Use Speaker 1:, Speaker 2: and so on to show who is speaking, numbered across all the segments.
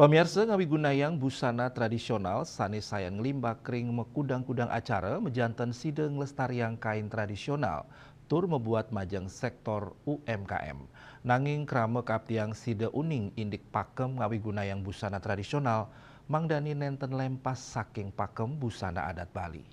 Speaker 1: Pemirsa ngawigunayang busana tradisional sanes sayang limbak kering mekudang-kudang acara mejanten sideng lestariang kain tradisional tur membuat majeng sektor UMKM. Nanging krame kaptiang side uning indik pakem ngawigunayang busana tradisional mangdani nenten lempas saking pakem busana adat Bali.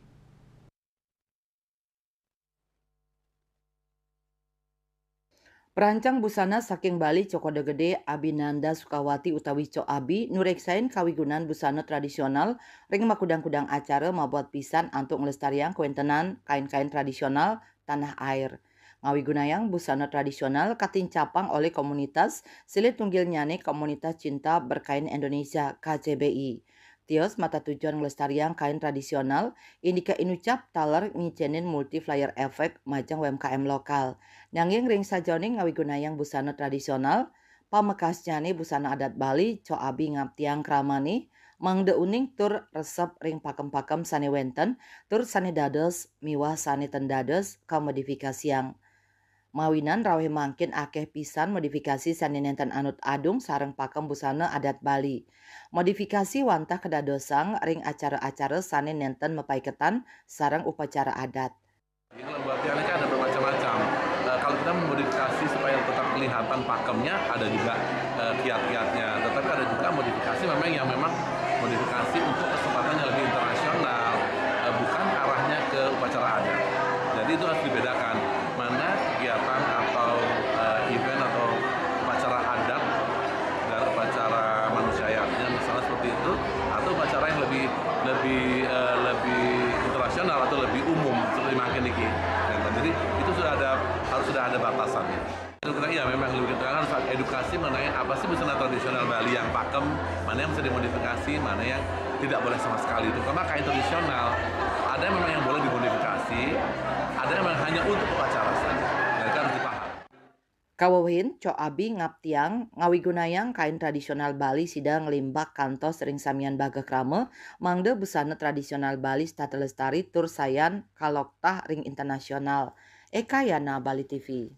Speaker 2: Perancang busana saking Bali Cokoda Gede Abinanda Sukawati utawi Co Abi nureksain kawigunan busana tradisional ring makudang-kudang acara mabuat pisan antuk ngelestariang kuentenan kain-kain tradisional tanah air. Ngawigunayang busana tradisional katin capang oleh komunitas Silit Tunggil Nyane Komunitas Cinta Berkain Indonesia KCBI. Tios mata tujuan ngelestariang kain tradisional indika inucap taler ngicenin multi-flyer efek majang UMKM lokal. Nanging ring sajroning ngawigunayang busana tradisional, pamekasnyane busana adat Bali, co abi ngaptiang kramani, mangde uning tur resep ring pakem-pakem sane wenten, tur sane dados miwah sane tendades kamodifikasi yang mawinan raweh mangkin akeh pisan modifikasi sane nenten anut adung sareng pakem busana adat Bali. Modifikasi wantah kedadosang ring acara-acara sane nenten mepaiketan sareng upacara adat.
Speaker 3: Ini latihannya kan ada bermacam-macam. Kalau kita memodifikasi supaya tetap kelihatan pakemnya, ada juga kiat-kiatnya. Tetapi ada juga modifikasi memang modifikasi untuk kesempatan yang lebih internasional, bukan arahnya ke upacara adat. Jadi itu harus dibedakan mana kegiatan atau event atau upacara adat dan upacara manusiawinya misalnya seperti itu, atau upacara yang lebih internasional atau lebih umum seperti makin iki. Jadi itu sudah ada batasannya. Iya memang kita harus edukasi mengenai apa sih busana tradisional Bali yang pakem, mana yang bisa dimodifikasi, mana yang tidak boleh sama sekali. Itu karena kain tradisional ada yang memang yang boleh dimodifikasi, ada yang memang hanya untuk upacara saja. Dan itu harus dipahami.
Speaker 2: Kawahin Co Abi ngaptiang ngawigunayang kain tradisional Bali sidang limbak kantos ring samian baga krame mangde busana tradisional Bali stata lestari tur sayan kaloktah ring internasional. Eka Yana Bali TV.